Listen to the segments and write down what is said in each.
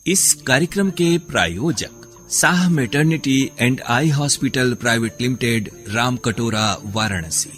इस कार्यक्रम के प्रायोजक Sah maternity and eye hospital private limited, Ram कटोरा, वाराणसी।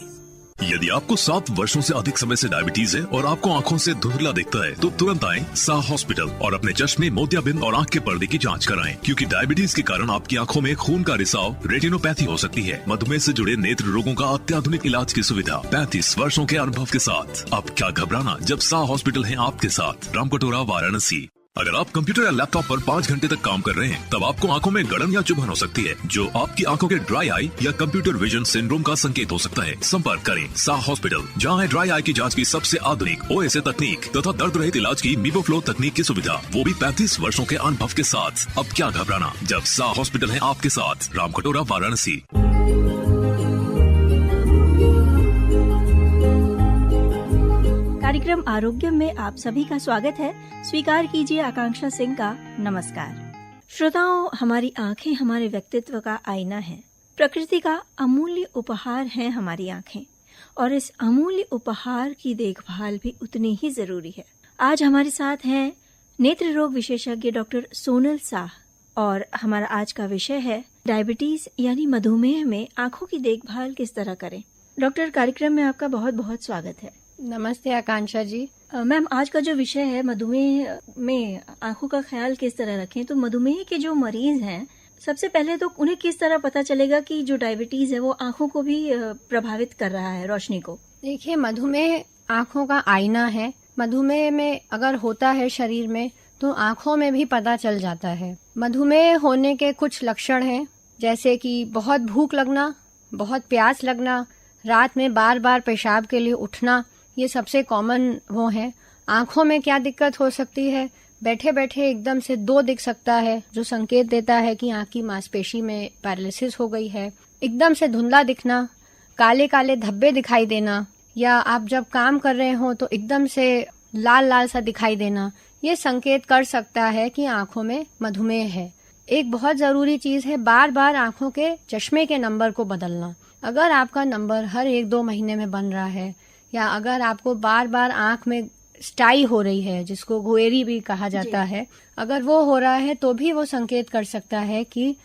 यदि आपको 7 वर्षों से अधिक समय से डायबिटीज है और आपको आंखों से धुंधला दिखता है तो तुरंत आएं साह हॉस्पिटल और अपने चश्मे, मोतियाबिंद और आंख के पर्दे की जांच कराएं, क्योंकि डायबिटीज के कारण आपकी आंखों में खून का रिसाव, रेटिनोपैथी हो सकती है। मधुमेह से जुड़े नेत्र रोगों का अत्याधुनिक इलाज की सुविधा 35 वर्षों के अनुभव के साथ। अब क्या घबराना, जब साह हॉस्पिटल है आपके साथ। राम कटोरा, वाराणसी। अगर आप कंप्यूटर या लैपटॉप पर 5 घंटे तक काम कर रहे हैं तब आपको आंखों में गड़न या चुभन हो सकती है, जो आपकी आंखों के ड्राई आई या कंप्यूटर विजन सिंड्रोम का संकेत हो सकता है। संपर्क करें साह हॉस्पिटल, जहां है ड्राई आई की जांच की सबसे आधुनिक OSA तकनीक तथा दर्द रहित इलाज की मीबोफ्लो तकनीक की सुविधा, वो भी 35 वर्षों के अनुभव के साथ। अब क्या घबराना, जब साह हॉस्पिटल है आपके साथ। राम कटोरा, वाराणसी। कार्यक्रम आरोग्य में आप सभी का स्वागत है। स्वीकार कीजिए आकांक्षा सिंह का नमस्कार। श्रोताओं, हमारी आंखें हमारे व्यक्तित्व का आईना है। प्रकृति का अमूल्य उपहार है हमारी आंखें, और इस अमूल्य उपहार की देखभाल भी उतनी ही जरूरी है। आज हमारे साथ हैं नेत्र रोग विशेषज्ञ डॉक्टर सोनल साह, और हमारा आज का विषय है डायबिटीज यानी मधुमेह में आंखों की देखभाल किस तरह करें। डॉक्टर, कार्यक्रम में आपका बहुत बहुत स्वागत है। नमस्ते आकांक्षा जी। मैम, आज का जो विषय है मधुमेह में आंखों का ख्याल किस तरह रखें, तो मधुमेह के जो मरीज हैं, सबसे पहले तो उन्हें किस तरह पता चलेगा कि जो डायबिटीज है वो आंखों को भी प्रभावित कर रहा है, रोशनी को? देखिए, मधुमेह आंखों का आईना है। मधुमेह में अगर होता है शरीर में तो आंखों में भी पता चल जाता है। मधुमेह होने के कुछ लक्षण हैं, जैसे कि बहुत भूख लगना, बहुत प्यास लगना, रात में बार बार पेशाब के लिए उठना, ये सबसे कॉमन वो है। आंखों में क्या दिक्कत हो सकती है, बैठे बैठे एकदम से दो दिख सकता है, जो संकेत देता है कि आंख की मांसपेशी में पैरालिसिस हो गई है। एकदम से धुंधला दिखना, काले काले धब्बे दिखाई देना, या आप जब काम कर रहे हो तो एकदम से लाल लाल सा दिखाई देना, ये संकेत कर सकता है कि आंखों में मधुमेह है। एक बहुत जरूरी चीज है बार बार आंखों के चश्मे के नंबर को बदलना। अगर आपका नंबर हर 1-2 महीने में बन रहा है, या अगर आपको बार बार आंख में स्टाई हो रही है, जिसको घुएरी भी कहा जाता है, अगर वो हो रहा है तो भी वो संकेत कर सकता है कि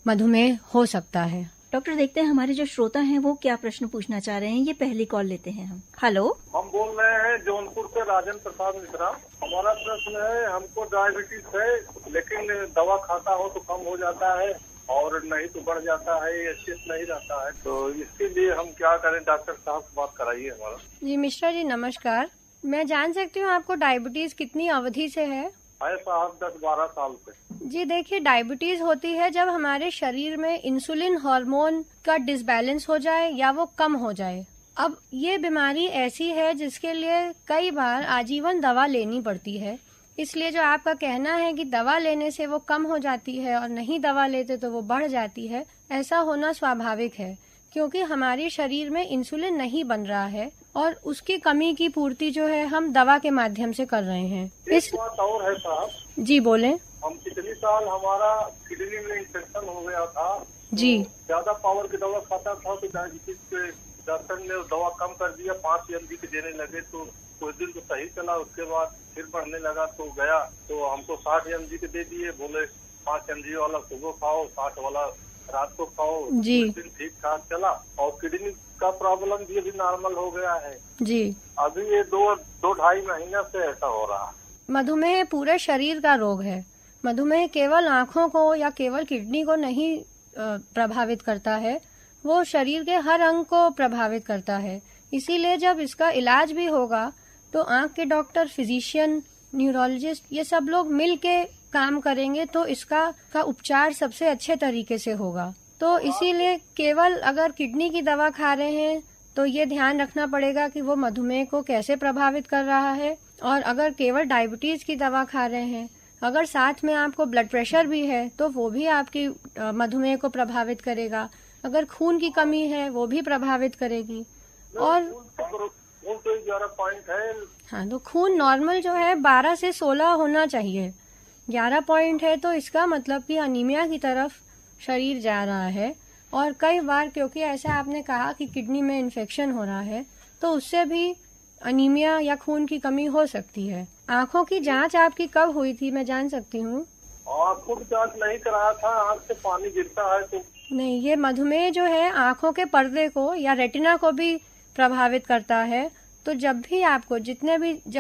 मधुमेह हो सकता है। डॉक्टर, देखते हैं हमारे जो श्रोता हैं वो क्या प्रश्न पूछना चाह रहे हैं। ये पहली कॉल लेते हैं हम। हेलो, हम बोल रहे हैं जौनपुर से राजन प्रसाद मिश्रा। हमारा प्रश्न है, हमको डायबिटीज है, लेकिन दवा खाता हो तो कम हो जाता है और नहीं तो बढ़ जाता है, ये स्थित नहीं रहता है, तो इसके लिए हम क्या करें? डॉक्टर साहब से बात कराइए हमारा। जी मिश्रा जी, नमस्कार। मैं जान सकती हूँ आपको डायबिटीज कितनी अवधि से है? साहब 10-12 साल से। जी देखिए, डायबिटीज होती है जब हमारे शरीर में इंसुलिन हार्मोन का डिसबैलेंस हो जाए या वो कम हो जाए। अब ये बीमारी ऐसी है जिसके लिए कई बार आजीवन दवा लेनी पड़ती है, इसलिए जो आपका कहना है कि दवा लेने से वो कम हो जाती है और नहीं दवा लेते तो वो बढ़ जाती है, ऐसा होना स्वाभाविक है, क्योंकि हमारे शरीर में इंसुलिन नहीं बन रहा है और उसकी कमी की पूर्ति जो है हम दवा के माध्यम से कर रहे हैं। इस बात और है साहब। जी बोले। हम पिछले साल हमारा किडनी में इंफेक्शन हो गया था जी, तो ज्यादा पावर की दवा खाता था तो डायबिटीज पे डॉक्टर ने दवा कम कर दिया, 5 mg के देने लगे, तो कुछ दिन तो सही चला, उसके बाद फिर बढ़ने लगा, तो गया तो हमको 60 mg के दे दिए, बोले 5 mg वाला सुबह खाओ, 60 वाला रात को खाओ। जी, कुछ दिन ठीक ठाक चला और किडनी का प्रॉब्लम भी अभी नॉर्मल हो गया है जी। अभी ये 2-2.5 महीने से ऐसा हो रहा है। मधुमेह पूरे शरीर का रोग है। मधुमेह केवल आँखों को या केवल किडनी को नहीं प्रभावित करता है, वो शरीर के हर अंग को प्रभावित करता है। इसीलिए जब इसका इलाज भी होगा तो आँख के डॉक्टर, फिजिशियन, न्यूरोलॉजिस्ट, ये सब लोग मिल के काम करेंगे तो इसका उपचार सबसे अच्छे तरीके से होगा। तो इसीलिए केवल अगर किडनी की दवा खा रहे हैं तो ये ध्यान रखना पड़ेगा कि वो मधुमेह को कैसे प्रभावित कर रहा है, और अगर केवल डायबिटीज की दवा खा रहे हैं, अगर साथ में आपको ब्लड प्रेशर भी है तो वो भी आपकी मधुमेह को प्रभावित करेगा। अगर खून की कमी है वो भी प्रभावित करेगी। और खून तो 11 पॉइंट है। हाँ, तो खून नॉर्मल जो है 12 से 16 होना चाहिए। 11 पॉइंट है तो इसका मतलब कि अनीमिया की तरफ शरीर जा रहा है। और कई बार, क्योंकि ऐसा आपने कहा कि किडनी में इन्फेक्शन हो रहा है, तो उससे भी अनीमिया या खून की कमी हो सकती है। आँखों की जांच आपकी कब हुई थी, मैं जान सकती हूँ? आंखों की जांच नहीं कराया था, आंख से पानी गिरता है तो। नहीं, ये मधुमेह जो है आंखों के पर्दे को या रेटिना को भी प्रभावित करता है। तो जब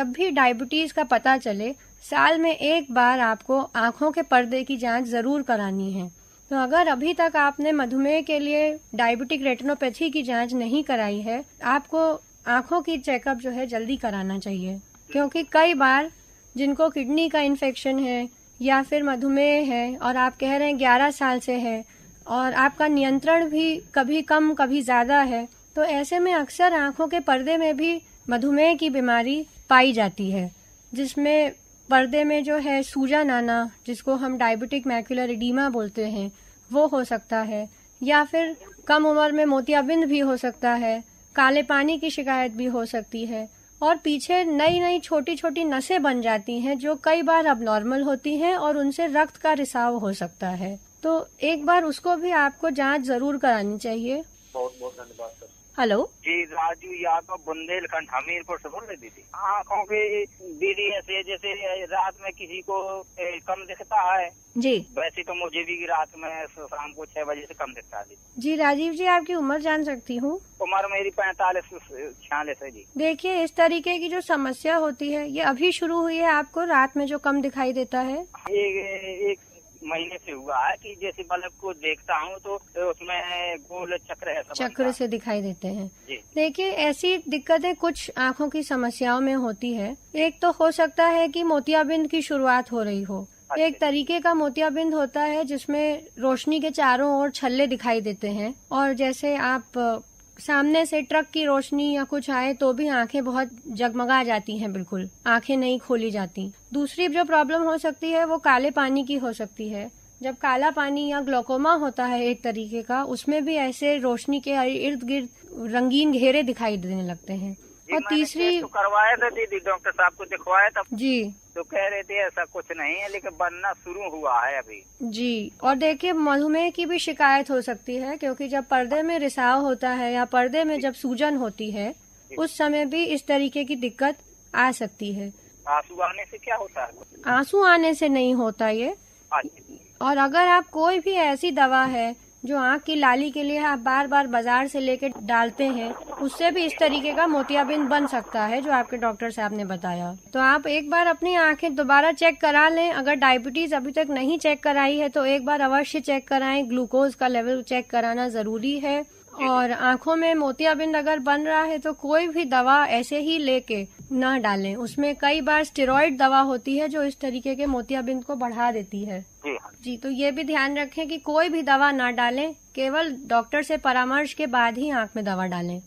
भी डायबिटीज का पता चले, साल में एक बार आपको आंखों के पर्दे की जांच जरूर करानी है। तो अगर अभी तक आपने मधुमेह के लिए डायबिटिक रेटिनोपैथी की जांच नहीं कराई है, आपको आंखों की चेकअप जो है जल्दी कराना चाहिए, क्योंकि कई बार जिनको किडनी का इन्फेक्शन है या फिर मधुमेह है और आप कह रहे हैं 11 साल से है और आपका नियंत्रण भी कभी कम कभी ज्यादा है, तो ऐसे में अक्सर आंखों के पर्दे में भी मधुमेह की बीमारी पाई जाती है, जिसमें पर्दे में जो है सूजन आना, जिसको हम डायबिटिक मैक्युलर एडीमा बोलते हैं, वो हो सकता है, या फिर कम उम्र में मोतियाबिंद भी हो सकता है, काले पानी की शिकायत भी हो सकती है, और पीछे नई नई छोटी छोटी नसें बन जाती हैं जो कई बार अब नॉर्मल होती हैं और उनसे रक्त का रिसाव हो सकता है। तो एक बार उसको भी आपको जांच जरूर करानी चाहिए। बहुत बहुत धन्यवाद सर। हेलो जी, राजू यादव बुंदेलखंड हमीरपुर से बोल रही दीदी। आँखों की दीदी ऐसे जैसे रात में किसी को कम दिखता है जी। वैसे तो मुझे भी रात में शाम को 6 बजे से कम दिखता है जी राजीव जी, आपकी उम्र जान सकती हूँ? उम्र मेरी 45-46 है जी। देखिए, इस तरीके की जो समस्या होती है ये अभी शुरू हुई है आपको, रात में जो कम दिखाई देता है? एक महीने से हुआ है कि जैसे बल्ब को देखता हूँ तो उसमें गोल चक्र है, चक्र से दिखाई देते हैं। जी। देखिए, ऐसी दिक्कतें कुछ आंखों की समस्याओं में होती है। एक तो हो सकता है कि मोतियाबिंद की शुरुआत हो रही हो। एक तरीके का मोतियाबिंद होता है जिसमें रोशनी के चारों ओर छल्ले दिखाई देते हैं, और जैसे आप सामने से ट्रक की रोशनी या कुछ आए तो भी आंखें बहुत जगमगा जाती हैं, बिल्कुल आंखें नहीं खोली जाती। दूसरी जो प्रॉब्लम हो सकती है वो काले पानी की हो सकती है। जब काला पानी या ग्लोकोमा होता है एक तरीके का, उसमें भी ऐसे रोशनी के इर्द गिर्द रंगीन घेरे दिखाई देने लगते हैं। और तीसरी तो करवाया था दीदी, डॉक्टर साहब को दिखवाया था जी, तो कह रहे थे ऐसा कुछ नहीं है, लेकिन बनना शुरू हुआ है अभी जी। और देखिए, मधुमेह की भी शिकायत हो सकती है, क्योंकि जब पर्दे में रिसाव होता है या पर्दे में जब सूजन होती है उस समय भी इस तरीके की दिक्कत आ सकती है। आंसू आने से क्या होता है? आंसू आने से नहीं होता ये। और अगर आप कोई भी ऐसी दवा है जो आंख की लाली के लिए आप बार बार बाजार से लेके डालते हैं, उससे भी इस तरीके का मोतियाबिंद बन सकता है जो आपके डॉक्टर साहब ने बताया। तो आप एक बार अपनी आंखें दोबारा चेक करा लें। अगर डायबिटीज अभी तक नहीं चेक कराई है तो एक बार अवश्य चेक कराएं। ग्लूकोज का लेवल चेक कराना जरूरी है। और आंखों में मोतियाबिंद अगर बन रहा है तो कोई भी दवा ऐसे ही लेके न डालें। उसमें कई बार स्टेरॉइड दवा होती है जो इस तरीके के मोतियाबिंद को बढ़ा देती है। जी, तो ये भी ध्यान रखें कि कोई भी दवा ना डालें, केवल डॉक्टर से परामर्श के बाद ही आंख में दवा डालें।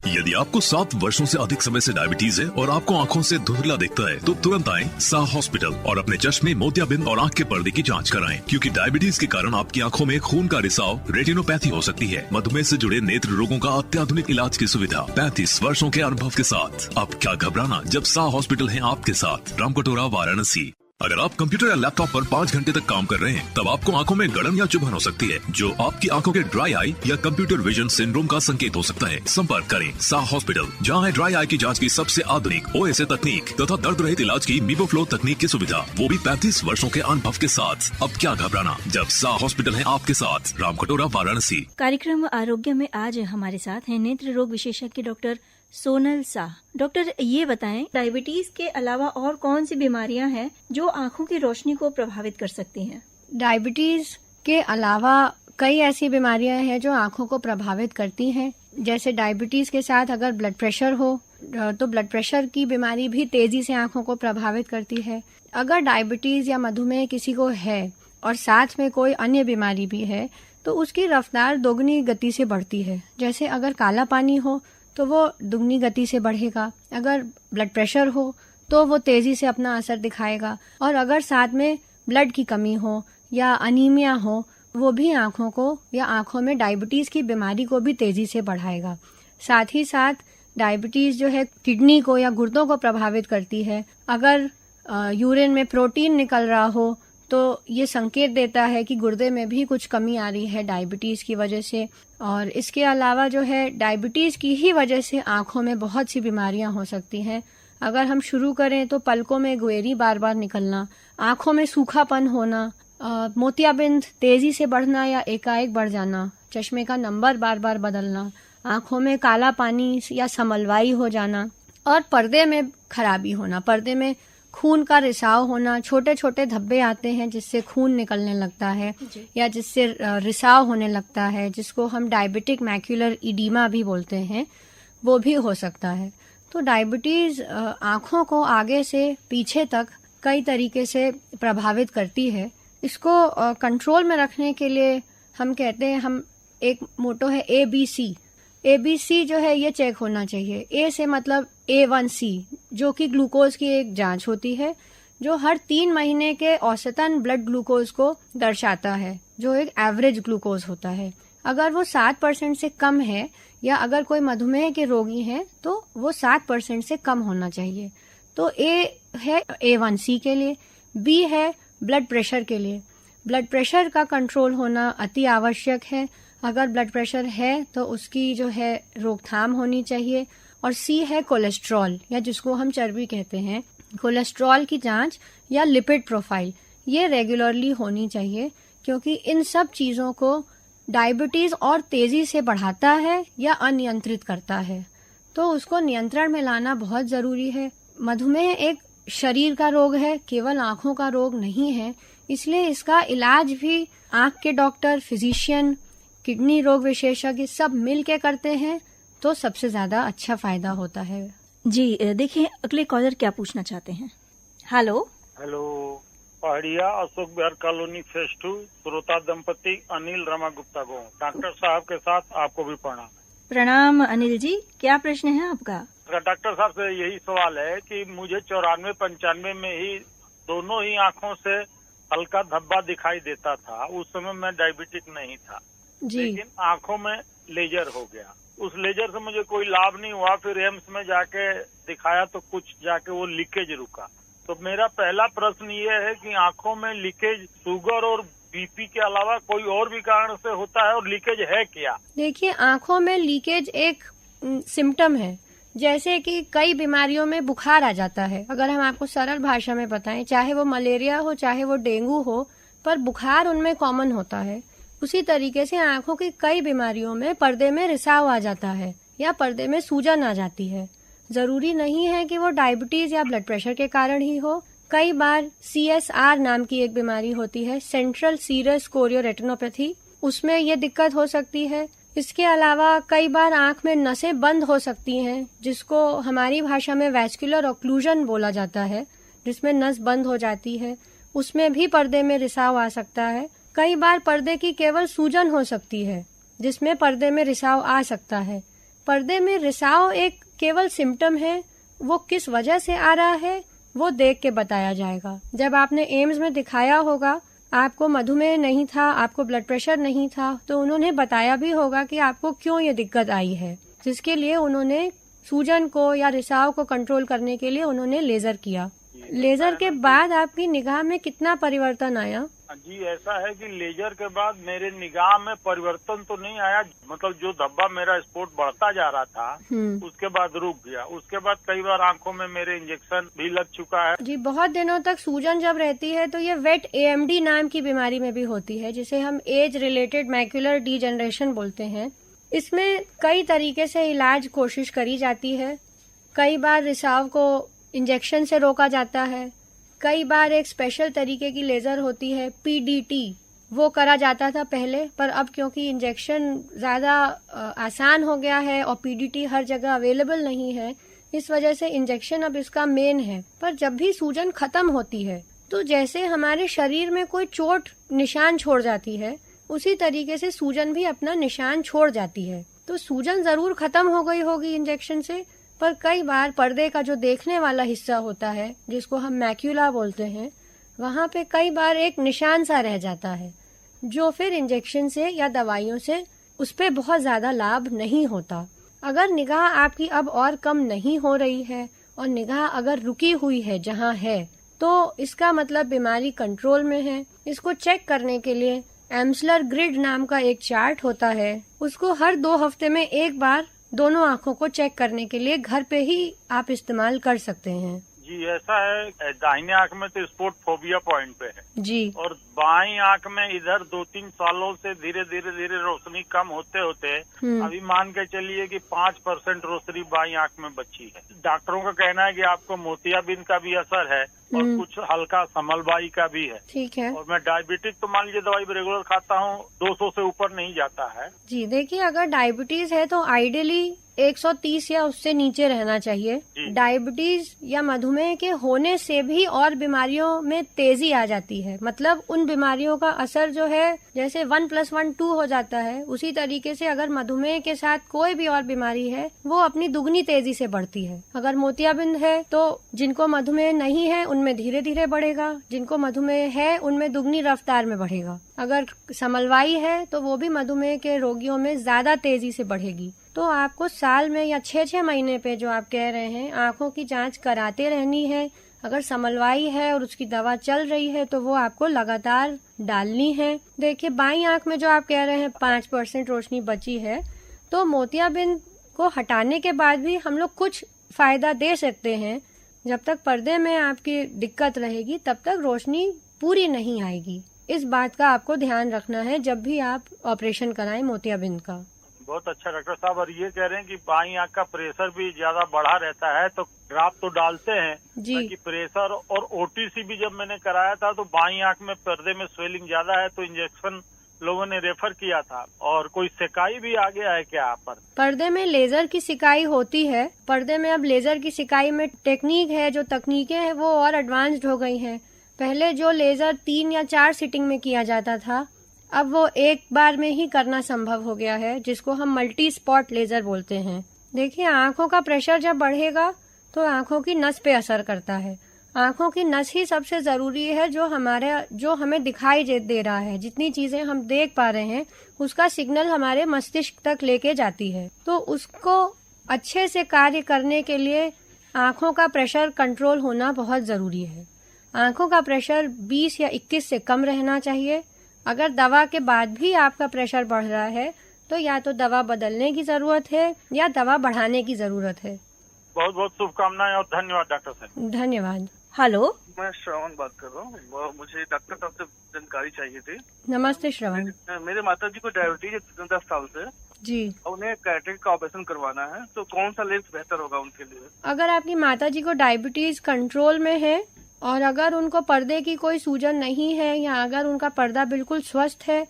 यदि आपको 7 वर्षों से अधिक समय से डायबिटीज है और आपको आंखों से धुंधला दिखता है तो तुरंत आएं साह हॉस्पिटल और अपने चश्मे, मोतियाबिंद और आंख के पर्दे की जांच कराएं, क्योंकि डायबिटीज के कारण आपकी आंखों में खून का रिसाव, रेटिनोपैथी हो सकती है। मधुमेह से जुड़े नेत्र रोगों का अत्याधुनिक इलाज की सुविधा 35 वर्षों के अनुभव के साथ। अब क्या घबराना, जब साह हॉस्पिटल है आपके साथ। रामकटोरा, वाराणसी। अगर आप कंप्यूटर या लैपटॉप पर 5 घंटे तक काम कर रहे हैं तब आपको आंखों में गड़न या चुभन हो सकती है, जो आपकी आंखों के ड्राई आई या कंप्यूटर विजन सिंड्रोम का संकेत हो सकता है। संपर्क करें साह हॉस्पिटल, जहां है ड्राई आई की जांच की सबसे आधुनिक OSA तकनीक तथा दर्द रहित इलाज की मीबोफ्लो तकनीक की सुविधा, वो भी 35 वर्षों के अनुभव के साथ। अब क्या घबराना, जब साह हॉस्पिटल है आपके साथ। रामकटोरा, वाराणसी। कार्यक्रम आरोग्य में आज हमारे साथ हैं नेत्र रोग विशेषज्ञ डॉक्टर सोनल शाह। डॉक्टर, ये बताएं, डायबिटीज के अलावा और कौन सी बीमारियां हैं जो आंखों की रोशनी को प्रभावित कर सकती हैं? डायबिटीज के अलावा कई ऐसी बीमारियां हैं जो आंखों को प्रभावित करती हैं। जैसे डायबिटीज के साथ अगर ब्लड प्रेशर हो तो ब्लड प्रेशर की बीमारी भी तेजी से आंखों को प्रभावित करती है। अगर डायबिटीज या मधुमेह किसी को है और साथ में कोई अन्य बीमारी भी है तो उसकी रफ्तार दोगुनी गति से बढ़ती है। जैसे अगर काला पानी हो तो वो दुगनी गति से बढ़ेगा, अगर ब्लड प्रेशर हो तो वो तेजी से अपना असर दिखाएगा, और अगर साथ में ब्लड की कमी हो या अनीमिया हो वो भी आंखों को या आंखों में डायबिटीज की बीमारी को भी तेजी से बढ़ाएगा। साथ ही साथ डायबिटीज जो है किडनी को या गुर्दों को प्रभावित करती है। अगर यूरिन में प्रोटीन निकल रहा हो तो ये संकेत देता है कि गुर्दे में भी कुछ कमी आ रही है डायबिटीज की वजह से। और इसके अलावा जो है डायबिटीज की ही वजह से आंखों में बहुत सी बीमारियां हो सकती हैं। अगर हम शुरू करें तो पलकों में गुएरी बार बार निकलना, आंखों में सूखापन होना, मोतियाबिंद तेजी से बढ़ना या एकाएक बढ़ जाना, चश्मे का नंबर बार बार बदलना, आंखों में काला पानी या समलवाई हो जाना और पर्दे में खराबी होना, पर्दे में खून का रिसाव होना, छोटे छोटे धब्बे आते हैं जिससे खून निकलने लगता है या जिससे रिसाव होने लगता है, जिसको हम डायबिटिक मैक्यूलर इडीमा भी बोलते हैं, वो भी हो सकता है। तो डायबिटीज आंखों को आगे से पीछे तक कई तरीके से प्रभावित करती है। इसको कंट्रोल में रखने के लिए हम कहते हैं, हम एक मोटो है ABC जो है ये चेक होना चाहिए। A से मतलब A1C जो कि ग्लूकोज की एक जांच होती है, जो हर 3 महीने के औसतन ब्लड ग्लूकोज को दर्शाता है, जो एक एवरेज ग्लूकोज होता है। अगर वो 7% से कम है या अगर कोई मधुमेह के रोगी हैं तो वो 7% से कम होना चाहिए। तो A है A1C के लिए, B है ब्लड प्रेशर के लिए। ब्लड प्रेशर का कंट्रोल होना अति आवश्यक है। अगर ब्लड प्रेशर है तो उसकी जो है रोकथाम होनी चाहिए। और C है कोलेस्ट्रॉल या जिसको हम चर्बी कहते हैं। कोलेस्ट्रॉल की जांच या लिपिड प्रोफाइल ये रेगुलरली होनी चाहिए, क्योंकि इन सब चीजों को डायबिटीज और तेजी से बढ़ाता है या अनियंत्रित करता है, तो उसको नियंत्रण में लाना बहुत जरूरी है। मधुमेह एक शरीर का रोग है, केवल आंखों का रोग नहीं है, इसलिए इसका इलाज भी आंख के डॉक्टर, फिजिशियन, किडनी रोग विशेषज्ञ सब मिल के करते हैं तो सबसे ज्यादा अच्छा फायदा होता है। जी देखिए अगले कॉलर क्या पूछना चाहते हैं। हेलो पहाड़िया अशोक विहार कॉलोनी फेज 2 श्रोता दंपति अनिल रमा गुप्ता को डॉक्टर साहब के साथ आपको भी प्रणाम अनिल जी, क्या प्रश्न है आपका? डॉक्टर साहब से यही सवाल है कि मुझे 94-95 में ही दोनों ही आंखों से हल्का धब्बा दिखाई देता था। उस समय मैं डायबिटिक नहीं था जी। लेकिन आंखों में लेजर हो गया। उस लेजर से मुझे कोई लाभ नहीं हुआ। फिर एम्स में जाके दिखाया तो कुछ जाके वो लीकेज रुका। तो मेरा पहला प्रश्न ये है कि आंखों में लीकेज शुगर और बीपी के अलावा कोई और भी कारण से होता है और लीकेज है क्या? देखिए आंखों में लीकेज एक सिम्टम है, जैसे कि कई बीमारियों में बुखार आ जाता है। अगर हम आपको सरल भाषा में बताएं, चाहे वो मलेरिया हो चाहे वो डेंगू हो, पर बुखार उनमें कॉमन होता है। उसी तरीके से आंखों की कई बीमारियों में पर्दे में रिसाव आ जाता है या पर्दे में सूजन आ जाती है। जरूरी नहीं है कि वो डायबिटीज या ब्लड प्रेशर के कारण ही हो। कई बार CSR नाम की एक बीमारी होती है, सेंट्रल सीरस कोरियोरेटिनोपैथी, उसमें ये दिक्कत हो सकती है। इसके अलावा कई बार आंख में नसें बंद हो सकती हैं, जिसको हमारी भाषा में वैस्कुलर ऑक्लूजन बोला जाता है, जिसमें नस बंद हो जाती है। उसमें भी पर्दे में रिसाव आ सकता है। कई बार पर्दे की केवल सूजन हो सकती है, जिसमें पर्दे में रिसाव आ सकता है। पर्दे में रिसाव एक केवल सिम्टम है, वो किस वजह से आ रहा है वो देख के बताया जाएगा। जब आपने एम्स में दिखाया होगा, आपको मधुमेह नहीं था, आपको ब्लड प्रेशर नहीं था, तो उन्होंने बताया भी होगा कि आपको क्यों ये दिक्कत आई है, जिसके लिए उन्होंने सूजन को या रिसाव को कंट्रोल करने के लिए उन्होंने लेजर किया। लेजर के बाद आपकी निगाह में कितना परिवर्तन आया? जी ऐसा है कि लेजर के बाद मेरे निगाह में परिवर्तन तो नहीं आया, मतलब जो धब्बा मेरा स्पॉट बढ़ता जा रहा था उसके बाद रुक गया। उसके बाद कई बार आंखों में मेरे इंजेक्शन भी लग चुका है। जी बहुत दिनों तक सूजन जब रहती है तो ये वेट AMD नाम की बीमारी में भी होती है, जिसे हम एज रिलेटेड मैक्यूलर डीजेनरेशन बोलते हैं। इसमें कई तरीके से इलाज कोशिश करी जाती है। कई बार रिसाव को इंजेक्शन से रोका जाता है। कई बार एक स्पेशल तरीके की लेजर होती है PDT, वो करा जाता था पहले, पर अब क्योंकि इंजेक्शन ज्यादा आसान हो गया है और PDT हर जगह अवेलेबल नहीं है, इस वजह से इंजेक्शन अब इसका मेन है। पर जब भी सूजन खत्म होती है तो जैसे हमारे शरीर में कोई चोट निशान छोड़ जाती है, उसी तरीके से सूजन भी अपना निशान छोड़ जाती है। तो सूजन जरूर खत्म हो गई होगी इंजेक्शन से, पर कई बार पर्दे का जो देखने वाला हिस्सा होता है, जिसको हम मैक्यूला बोलते हैं, वहाँ पे कई बार एक निशान सा रह जाता है, जो फिर इंजेक्शन से या दवाइयों से उस पे बहुत ज्यादा लाभ नहीं होता। अगर निगाह आपकी अब और कम नहीं हो रही है और निगाह अगर रुकी हुई है जहाँ है, तो इसका मतलब बीमारी कंट्रोल में है। इसको चेक करने के लिए एम्सलर ग्रिड नाम का एक चार्ट होता है, उसको हर 2 हफ्ते में एक बार दोनों आंखों को चेक करने के लिए घर पे ही आप इस्तेमाल कर सकते हैं। जी ऐसा है, दाहिने आंख में तो स्पॉट फोबिया पॉइंट पे है जी। और बाईं आंख में इधर 2-3 सालों से धीरे धीरे रोशनी कम होते होते अभी मान के चलिए कि 5% रोशनी बाईं आंख में बची है। डॉक्टरों का कहना है कि आपको मोतियाबिंद का भी असर है और कुछ हल्का समलबाई का भी है। ठीक है। और मैं डायबिटिक तो मान लीजिए दवाई रेगुलर खाता हूँ, 200 से ऊपर नहीं जाता है। जी देखिए, अगर डायबिटीज है तो आइडियली 130 या उससे नीचे रहना चाहिए। डायबिटीज या मधुमेह के होने से भी और बीमारियों में तेजी आ जाती है, मतलब उन बीमारियों का असर जो है जैसे 1+1 2 हो जाता है, उसी तरीके से अगर मधुमेह के साथ कोई भी और बीमारी है वो अपनी दुगनी तेजी से बढ़ती है। अगर मोतियाबिंद है तो जिनको मधुमेह नहीं है उनमें धीरे धीरे बढ़ेगा, जिनको मधुमेह है उनमें दुगनी रफ्तार में बढ़ेगा। अगर समलवाई है तो वो भी मधुमेह के रोगियों में ज्यादा तेजी से बढ़ेगी। तो आपको साल में या 6-6 महीने पे जो आप कह रहे हैं आंखों की जांच कराते रहनी है। अगर समलवाई है और उसकी दवा चल रही है तो वो आपको लगातार डालनी है। देखिए, बाईं आंख में जो आप कह रहे हैं 5% रोशनी बची है, तो मोतियाबिंद को हटाने के बाद भी हम लोग कुछ फायदा दे सकते हैं। जब तक पर्दे में आपकी दिक्कत रहेगी तब तक रोशनी पूरी नहीं आएगी। इस बात का आपको ध्यान रखना है जब भी आप ऑपरेशन कराएं मोतियाबिंद का। बहुत अच्छा डॉक्टर साहब। और ये कह रहे हैं कि बाईं आंख का प्रेशर भी ज्यादा बढ़ा रहता है, तो ग्राफ तो डालते हैं कि प्रेशर और ओटीसी भी जब मैंने कराया था तो बाईं आंख में पर्दे में स्वेलिंग ज्यादा है, तो इंजेक्शन लोगों ने रेफर किया था। और कोई सिकाई भी आ गया है क्या आप पर? पर्दे में लेजर की सिकाई होती है। पर्दे में अब लेजर की सिकाई में टेक्निक है, जो तकनीकें हैं वो और एडवांस्ड हो गई हैं। पहले जो लेजर 3 या 4 सिटिंग में किया जाता था, अब वो एक बार में ही करना संभव हो गया है, जिसको हम मल्टी स्पॉट लेजर बोलते हैं। देखिए, आंखों का प्रेशर जब बढ़ेगा तो आंखों की नस पे असर करता है। आंखों की नस ही सबसे जरूरी है, जो हमें दिखाई दे रहा है। जितनी चीजें हम देख पा रहे हैं उसका सिग्नल हमारे मस्तिष्क तक लेके जाती है। तो उसको अच्छे से कार्य करने के लिए आंखों का प्रेशर कंट्रोल होना बहुत जरूरी है। आंखों का प्रेशर 20 या 21 से कम रहना चाहिए। अगर दवा के बाद भी आपका प्रेशर बढ़ रहा है तो या तो दवा बदलने की जरूरत है या दवा बढ़ाने की जरूरत है। बहुत बहुत शुभकामनाएं और धन्यवाद डॉक्टर साहब। धन्यवाद। हेलो, मैं श्रवण बात कर रहा हूँ। मुझे डॉक्टर साहब से जानकारी चाहिए थी। नमस्ते श्रवण। मेरे माता जी को डायबिटीज है 10 साल से जी। उन्हें कैटरेक्ट का ऑपरेशन करवाना है, तो कौन सा लेंस बेहतर होगा उनके लिए? अगर आपकी माता जी को डायबिटीज कंट्रोल में है और अगर उनको पर्दे की कोई सूजन नहीं है या अगर उनका पर्दा बिल्कुल स्वस्थ है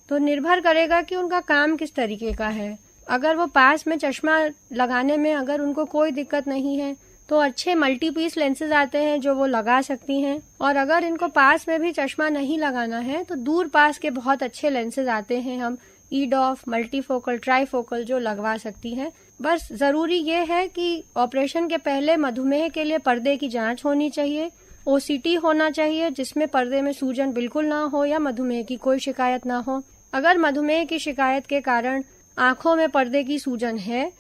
तो निर्भर करेगा कि उनका काम किस तरीके का है। अगर वो पास में चश्मा लगाने में अगर उनको कोई दिक्कत नहीं है तो अच्छे मल्टीपीस लेंसेज आते हैं जो वो लगा सकती हैं। और अगर इनको पास में भी चश्मा नहीं लगाना है तो दूर पास के बहुत अच्छे लेंसेज आते हैं, हम ईडॉफ, मल्टीफोकल, ट्राईफोकल जो लगवा सकती हैं। बस जरूरी ये है कि ऑपरेशन के पहले मधुमेह के लिए पर्दे की जांच होनी चाहिए, ओसीटी होना चाहिए जिसमें पर्दे में सूजन बिल्कुल ना हो या मधुमेह की कोई शिकायत ना हो। अगर मधुमेह की शिकायत के कारण आंखों में पर्दे की सूजन है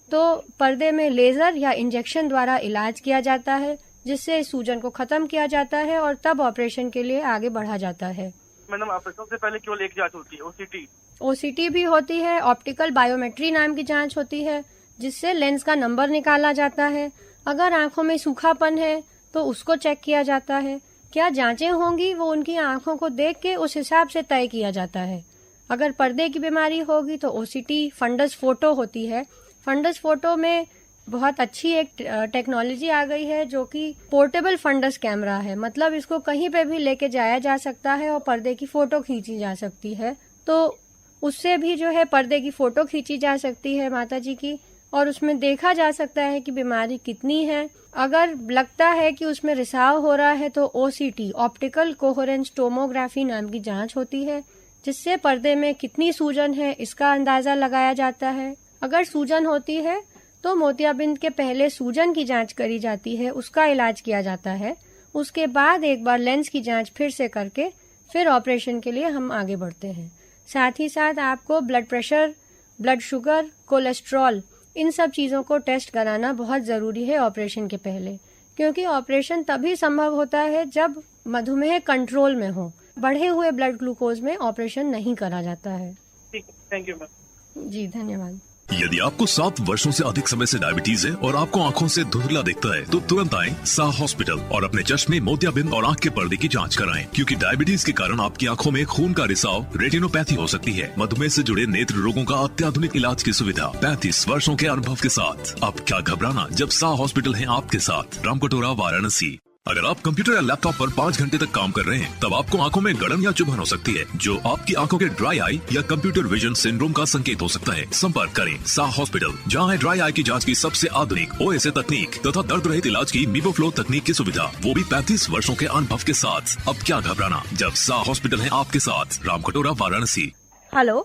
तो पर्दे में लेजर या इंजेक्शन द्वारा इलाज किया जाता है, जिससे इस सूजन को खत्म किया जाता है और तब ऑपरेशन के लिए आगे बढ़ा जाता है। मैडम, ऑपरेशन से पहले केवल एक जांच होती है, ओसीटी भी होती है, ऑप्टिकल बायोमेट्री नाम की जांच होती है जिससे लेंस का नंबर निकाला जाता है। अगर आंखों में सूखापन है तो उसको चेक किया जाता है। क्या जांचें होंगी वो उनकी आंखों को देख के उस हिसाब से तय किया जाता है। अगर पर्दे की बीमारी होगी तो ओसीटी फंडस फोटो होती है। फंडस फोटो में बहुत अच्छी एक टेक्नोलॉजी आ गई है जो कि पोर्टेबल फंडस कैमरा है, मतलब इसको कहीं पे भी लेके जाया जा सकता है और पर्दे की फोटो खींची जा सकती है। तो उससे भी जो है पर्दे की फोटो खींची जा सकती है माताजी की और उसमें देखा जा सकता है कि बीमारी कितनी है। अगर लगता है कि उसमें रिसाव हो रहा है तो ओसीटी, ऑप्टिकल कोहेरेंस टोमोग्राफी नाम की जांच होती है जिससे पर्दे में कितनी सूजन है इसका अंदाजा लगाया जाता है। अगर सूजन होती है तो मोतियाबिंद के पहले सूजन की जांच करी जाती है, उसका इलाज किया जाता है। उसके बाद एक बार लेंस की जांच फिर से करके फिर ऑपरेशन के लिए हम आगे बढ़ते हैं। साथ ही साथ आपको blood pressure, blood sugar, cholesterol, इन सब चीजों को टेस्ट कराना बहुत जरूरी है ऑपरेशन के पहले, क्योंकि ऑपरेशन तभी संभव होता है जब मधुमेह कंट्रोल में हो। बढ़े हुए ब्लड ग्लूकोज में ऑपरेशन नहीं करा जाता है। ठीक है, थैंक यू मैम। जी धन्यवाद। यदि आपको 7 वर्षों से अधिक समय से डायबिटीज है और आपको आंखों से धुंधला दिखता है तो तुरंत आएं साह हॉस्पिटल और अपने चश्मे, मोतियाबिंद और आंख के पर्दे की जांच कराएं, क्योंकि डायबिटीज के कारण आपकी आंखों में खून का रिसाव, रेटिनोपैथी हो सकती है। मधुमेह से जुड़े नेत्र रोगों का अत्याधुनिक इलाज की सुविधा 35 वर्षों के अनुभव के साथ। अब क्या घबराना, जब साह हॉस्पिटल है आपके साथ। रामकटोरा, वाराणसी। अगर आप कंप्यूटर या लैपटॉप पर 5 घंटे तक काम कर रहे हैं तब आपको आंखों में गड़न या चुभन हो सकती है, जो आपकी आंखों के ड्राई आई या कंप्यूटर विजन सिंड्रोम का संकेत हो सकता है। संपर्क करें साह हॉस्पिटल, जहां है ड्राई आई की जांच की सबसे आधुनिक OSA तकनीक तथा दर्द रहित इलाज की मीबोफ्लो तकनीक की सुविधा, वो भी 35 वर्षों के अनुभव के साथ। अब क्या घबराना, जब साह हॉस्पिटल है आपके साथ। रामकटोरा, वाराणसी। हेलो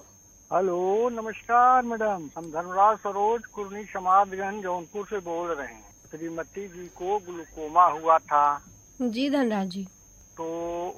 हेलो, नमस्कार मैडम। हम धनराज सरोज कुर्नी समाजगंज जौनपुर से बोल रहे हैं। श्रीमती जी को ग्लूकोमा हुआ था। जी धनराज जी। तो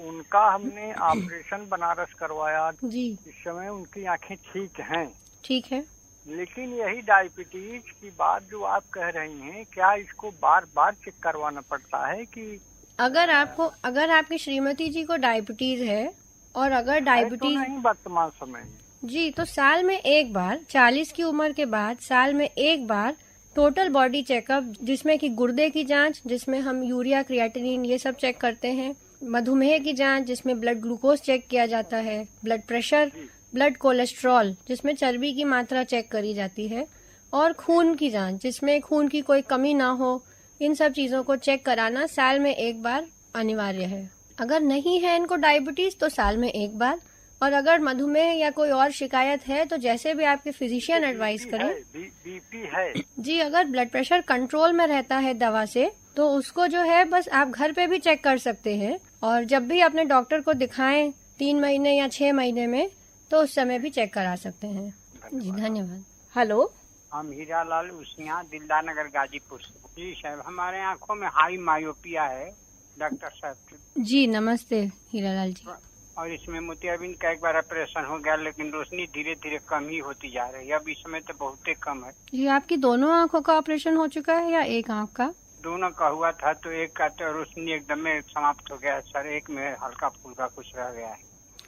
उनका हमने ऑपरेशन बनारस करवाया जी। इस समय उनकी आंखें ठीक हैं। ठीक है। लेकिन यही डायबिटीज की बात जो आप कह रही हैं, क्या इसको बार बार चेक करवाना पड़ता है कि अगर आपकी श्रीमती जी को डायबिटीज है और अगर डायबिटीज तो नहीं वर्तमान समय में जी, तो साल में एक बार, 40 की उम्र के बाद साल में एक बार टोटल बॉडी चेकअप, जिसमें कि गुर्दे की जांच, जिसमें हम यूरिया, क्रिएटिनिन ये सब चेक करते हैं, मधुमेह की जांच जिसमें ब्लड ग्लूकोज चेक किया जाता है, ब्लड प्रेशर, ब्लड कोलेस्ट्रॉल जिसमें चर्बी की मात्रा चेक करी जाती है, और खून की जांच जिसमें खून की कोई कमी ना हो, इन सब चीजों को चेक कराना साल में एक बार अनिवार्य है। अगर नहीं है इनको डायबिटीज तो साल में एक बार, और अगर मधुमेह या कोई और शिकायत है तो जैसे भी आपके फिजिशियन एडवाइस करें। बीपी है जी, अगर ब्लड प्रेशर कंट्रोल में रहता है दवा से तो उसको जो है बस आप घर पे भी चेक कर सकते हैं, और जब भी अपने डॉक्टर को दिखाएं 3 महीने या 6 महीने में तो उस समय भी चेक करा सकते हैं। जी धन्यवाद। हेलो, हम हीरालाल उसिया, दिलदार नगर, गाजीपुर से। जी साहब, हमारे आंखों में हाई मायोपिया है डॉक्टर साहब। जी नमस्ते हीरालाल जी। और इसमें मोतियाबिंद का एक बार ऑपरेशन हो गया, लेकिन रोशनी धीरे धीरे कम ही होती जा रही है। अब इस समय तो बहुत ही कम है। जी, आपकी दोनों आंखों का ऑपरेशन हो चुका है या एक आंख का? दोनों का हुआ था, तो एक का तो रोशनी एकदम में समाप्त हो गया सर, एक में हल्का फुल्का कुछ रह गया है।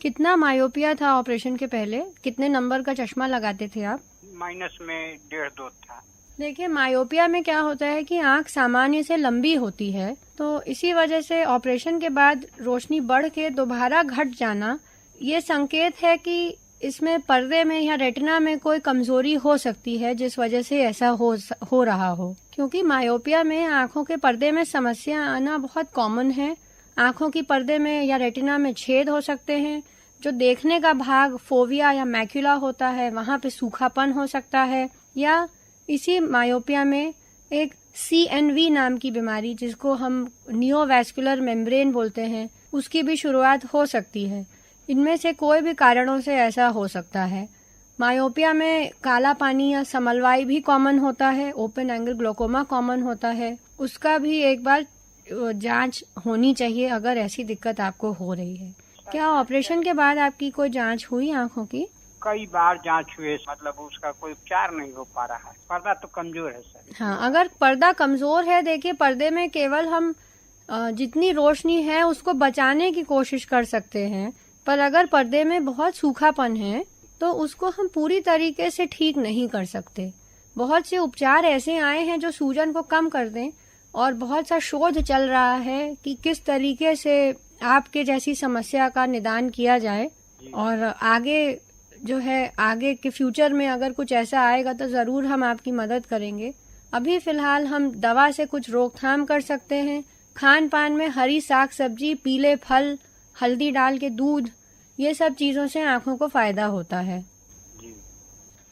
कितना मायोपिया था ऑपरेशन के पहले? कितने नंबर का चश्मा लगाते थे आप? माइनस में 1.5-2 था। देखिए, मायोपिया में क्या होता है कि आंख सामान्य से लंबी होती है, तो इसी वजह से ऑपरेशन के बाद रोशनी बढ़ के दोबारा घट जाना ये संकेत है कि इसमें पर्दे में या रेटिना में कोई कमजोरी हो सकती है, जिस वजह से ऐसा हो रहा हो। क्योंकि मायोपिया में आंखों के पर्दे में समस्या आना बहुत कॉमन है। आंखों की पर्दे में या रेटिना में छेद हो सकते हैं, जो देखने का भाग फोविया या मैक्यूला होता है वहाँ पे सूखापन हो सकता है, या इसी मायोपिया में एक CNV नाम की बीमारी, जिसको हम नियोवैस्कुलर मेम्ब्रेन बोलते हैं, उसकी भी शुरुआत हो सकती है। इनमें से कोई भी कारणों से ऐसा हो सकता है। मायोपिया में काला पानी या समलवाई भी कॉमन होता है, ओपन एंगल ग्लोकोमा कॉमन होता है, उसका भी एक बार जांच होनी चाहिए अगर ऐसी दिक्कत आपको हो रही है। क्या ऑपरेशन के बाद आपकी कोई जांच हुई आंखों की? कई बार जांच हुए, मतलब उसका कोई उपचार नहीं हो पा रहा है। पर्दा तो कमजोर है सर। हाँ, अगर पर्दा कमजोर है, देखिए पर्दे में केवल हम जितनी रोशनी है उसको बचाने की कोशिश कर सकते हैं, पर अगर पर्दे में बहुत सूखापन है तो उसको हम पूरी तरीके से ठीक नहीं कर सकते। बहुत से उपचार ऐसे आए हैं जो सूजन को कम कर दें, और बहुत सा शोध चल रहा है कि किस तरीके से आपके जैसी समस्या का निदान किया जाए, और आगे जो है आगे के फ्यूचर में अगर कुछ ऐसा आएगा तो जरूर हम आपकी मदद करेंगे। अभी फिलहाल हम दवा से कुछ रोकथाम कर सकते हैं। खान पान में हरी साग सब्जी, पीले फल, हल्दी डाल के दूध, ये सब चीजों से आंखों को फायदा होता है।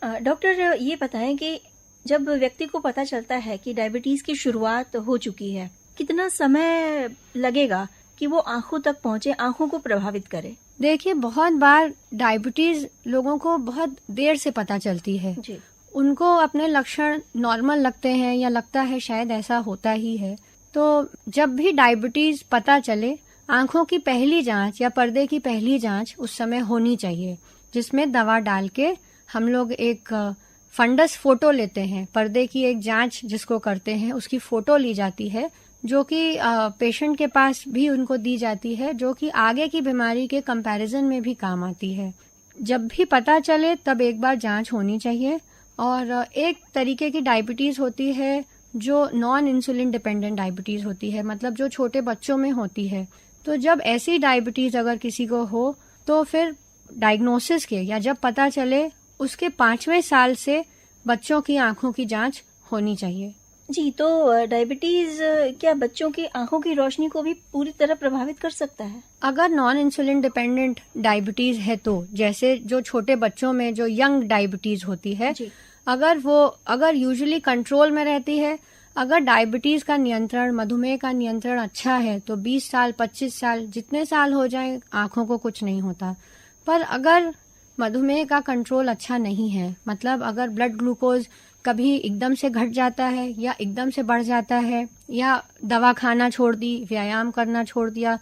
डॉक्टर, ये बताएं कि जब व्यक्ति को पता चलता है कि डायबिटीज की शुरुआत हो चुकी है, कितना समय लगेगा कि वो आंखों तक पहुंचे, आंखों को प्रभावित करे? देखिए, बहुत बार डायबिटीज लोगों को बहुत देर से पता चलती है जी। उनको अपने लक्षण नॉर्मल लगते हैं या लगता है शायद ऐसा होता ही है। तो जब भी डायबिटीज पता चले, आंखों की पहली जांच या पर्दे की पहली जांच उस समय होनी चाहिए, जिसमें दवा डाल के हम लोग एक फंडस फोटो लेते हैं। पर्दे की एक जांच जिसको करते हैं उसकी फोटो ली जाती है, जो कि पेशेंट के पास भी उनको दी जाती है, जो कि आगे की बीमारी के कंपैरिजन में भी काम आती है। जब भी पता चले तब एक बार जांच होनी चाहिए, और एक तरीके की डायबिटीज होती है जो नॉन इंसुलिन डिपेंडेंट डायबिटीज होती है, मतलब जो छोटे बच्चों में होती है। तो जब ऐसी डायबिटीज अगर किसी को हो तो फिर डायग्नोसिस के या जब पता चले उसके 5वें साल से बच्चों की आंखों की जांच होनी चाहिए। जी, तो डायबिटीज क्या बच्चों की आंखों की रोशनी को भी पूरी तरह प्रभावित कर सकता है? अगर नॉन इंसुलिन डिपेंडेंट डायबिटीज है तो, जैसे जो छोटे बच्चों में जो यंग डायबिटीज होती है, अगर यूजुअली कंट्रोल में रहती है, अगर डायबिटीज का नियंत्रण, मधुमेह का नियंत्रण अच्छा है तो 20 साल 25 साल जितने साल हो जाए आंखों को कुछ नहीं होता। पर अगर मधुमेह का कंट्रोल अच्छा नहीं है, मतलब अगर ब्लड ग्लूकोज कभी एकदम से घट जाता है या एकदम से बढ़ जाता है या दवा खाना छोड़ दी, व्यायाम करना छोड़ दिया,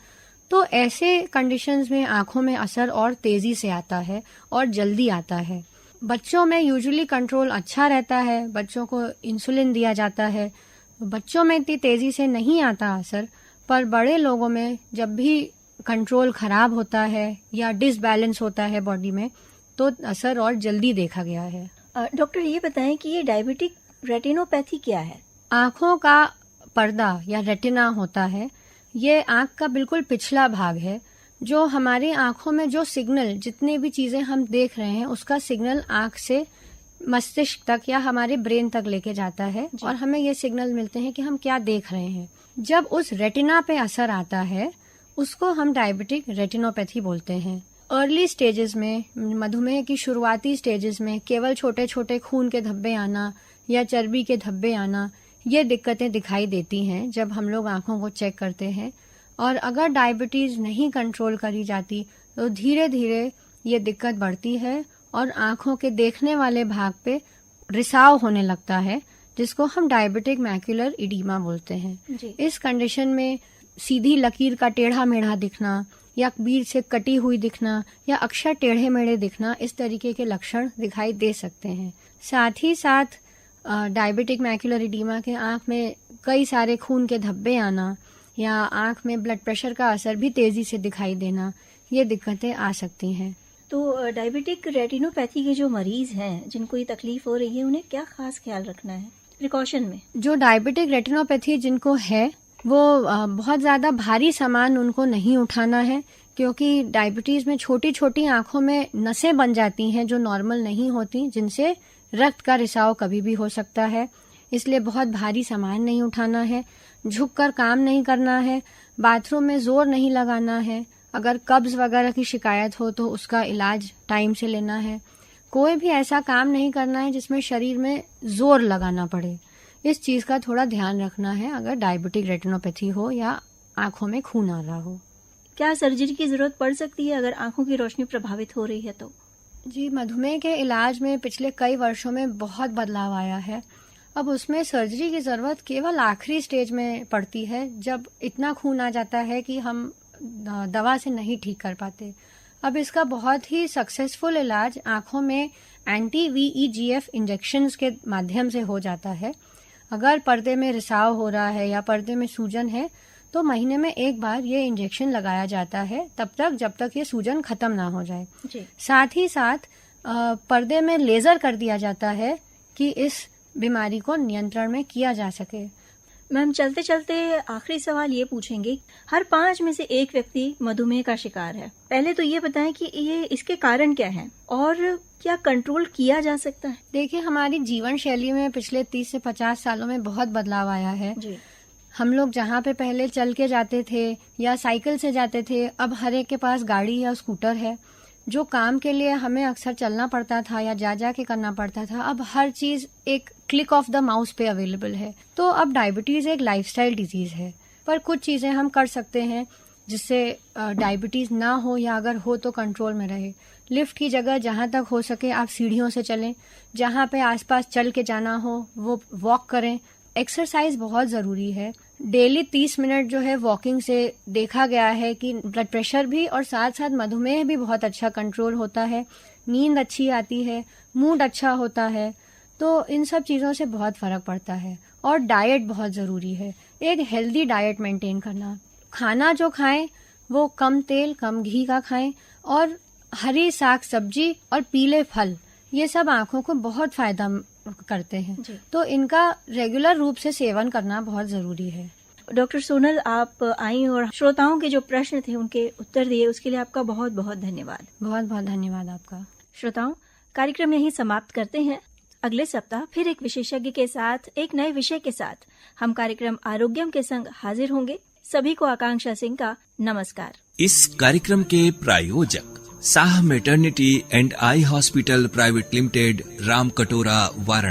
तो ऐसे कंडीशंस में आंखों में असर और तेजी से आता है और जल्दी आता है। बच्चों में यूजुअली कंट्रोल अच्छा रहता है, बच्चों को इंसुलिन दिया जाता है, बच्चों में इतनी तेजी से नहीं आता असर। पर बड़े लोगों में जब भी कंट्रोल खराब होता है या डिसबैलेंस होता है बॉडी में तो असर और जल्दी देखा गया है। डॉक्टर ये बताएं कि ये डायबिटिक रेटिनोपैथी क्या है? आंखों का पर्दा या रेटिना होता है, ये आंख का बिल्कुल पिछला भाग है जो हमारी आंखों में जो सिग्नल, जितने भी चीजें हम देख रहे हैं उसका सिग्नल आंख से मस्तिष्क तक या हमारे ब्रेन तक लेके जाता है और हमें ये सिग्नल मिलते हैं कि हम क्या देख रहे हैं। जब उस रेटिना पे असर आता है उसको हम डायबिटिक रेटिनोपैथी बोलते हैं। अर्ली स्टेजेस में, मधुमेह की शुरुआती स्टेजेस में केवल छोटे छोटे खून के धब्बे आना या चर्बी के धब्बे आना, ये दिक्कतें दिखाई देती हैं जब हम लोग आंखों को चेक करते हैं। और अगर डायबिटीज नहीं कंट्रोल करी जाती तो धीरे धीरे ये दिक्कत बढ़ती है और आंखों के देखने वाले भाग पे रिसाव होने लगता है, जिसको हम डायबिटिक मैक्यूलर इडीमा बोलते हैं। इस कंडीशन में सीधी लकीर का टेढ़ा मेढ़ा दिखना या बीच से कटी हुई दिखना या अक्षर टेढ़े मेढ़े दिखना, इस तरीके के लक्षण दिखाई दे सकते हैं। साथ ही साथ डायबिटिक मैक्यूलर इडीमा के आंख में कई सारे खून के धब्बे आना या आंख में ब्लड प्रेशर का असर भी तेजी से दिखाई देना, ये दिक्कतें आ सकती हैं। तो डायबिटिक रेटिनोपैथी के जो मरीज हैं जिनको ये तकलीफ हो रही है, उन्हें क्या खास ख्याल रखना है प्रिकॉशन में? जो डायबिटिक रेटिनोपैथी जिनको है वो बहुत ज्यादा भारी सामान उनको नहीं उठाना है, क्योंकि डायबिटीज में छोटी छोटी आंखों में नसें बन जाती हैं जो नॉर्मल नहीं होती, जिनसे रक्त का रिसाव कभी भी हो सकता है। इसलिए बहुत भारी सामान नहीं उठाना है, झुककर काम नहीं करना है, बाथरूम में जोर नहीं लगाना है। अगर कब्ज वगैरह की शिकायत हो तो उसका इलाज टाइम से लेना है। कोई भी ऐसा काम नहीं करना है जिसमें शरीर में जोर लगाना पड़े। इस चीज का थोड़ा ध्यान रखना है अगर डायबिटिक रेटिनोपैथी हो या आंखों में खून आ रहा हो। क्या सर्जरी की जरूरत पड़ सकती है अगर आंखों की रोशनी प्रभावित हो रही है तो? जी, मधुमेह के इलाज में पिछले कई वर्षों में बहुत बदलाव आया है। अब उसमें सर्जरी की जरूरत केवल आखिरी स्टेज में पड़ती है, जब इतना खून आ जाता है कि हम दवा से नहीं ठीक कर पाते। अब इसका बहुत ही सक्सेसफुल इलाज आंखों में एंटी VEGF इंजेक्शंस के माध्यम से हो जाता है। अगर पर्दे में रिसाव हो रहा है या पर्दे में सूजन है तो महीने में एक बार ये इंजेक्शन लगाया जाता है, तब तक जब तक ये सूजन खत्म ना हो जाए। साथ ही साथ पर्दे में लेजर कर दिया जाता है कि इस बीमारी को नियंत्रण में किया जा सके। मैम, चलते चलते आखिरी सवाल ये पूछेंगे, हर 5 में से एक व्यक्ति मधुमेह का शिकार है। पहले तो ये बताएं कि ये इसके कारण क्या हैं और क्या कंट्रोल किया जा सकता है? देखिए, हमारी जीवन शैली में पिछले 30 से 50 सालों में बहुत बदलाव आया है जी। हम लोग जहाँ पे पहले चल के जाते थे या साइकिल से जाते थे, अब हर एक के पास गाड़ी या स्कूटर है। जो काम के लिए हमें अक्सर चलना पड़ता था या जा के करना पड़ता था, अब हर चीज एक क्लिक ऑफ द माउस पे अवेलेबल है। तो अब डायबिटीज एक लाइफस्टाइल डिजीज है, पर कुछ चीजें हम कर सकते हैं जिससे डायबिटीज ना हो या अगर हो तो कंट्रोल में रहे। लिफ्ट की जगह जहां तक हो सके आप सीढ़ियों से चलें, जहां पे आसपास चल के जाना हो वो वॉक करें। एक्सरसाइज बहुत जरूरी है। डेली 30 मिनट जो है वॉकिंग से देखा गया है कि ब्लड प्रेशर भी और साथ साथ मधुमेह भी बहुत अच्छा कंट्रोल होता है, नींद अच्छी आती है, मूड अच्छा होता है। तो इन सब चीजों से बहुत फर्क पड़ता है। और डाइट बहुत जरूरी है, एक हेल्दी डाइट मेंटेन करना। खाना जो खाएं वो कम तेल कम घी का खाएं और हरी साग सब्जी और पीले फल, ये सब आँखों को बहुत फायदा करते हैं। जी। तो इनका रेगुलर रूप से सेवन करना बहुत जरूरी है। डॉक्टर सोनल, आप आई और श्रोताओं के जो प्रश्न थे उनके उत्तर दिए, उसके लिए आपका बहुत बहुत धन्यवाद। बहुत बहुत धन्यवाद आपका। श्रोताओं, कार्यक्रम यहीं समाप्त करते हैं। अगले सप्ताह फिर एक विशेषज्ञ के साथ, एक नए विषय के साथ हम कार्यक्रम आरोग्यम के संग हाजिर होंगे। सभी को आकांक्षा सिंह का नमस्कार। इस कार्यक्रम के प्रायोजक Sah maternity and eye hospital private limited, Ram कटोरा, वाराणसी।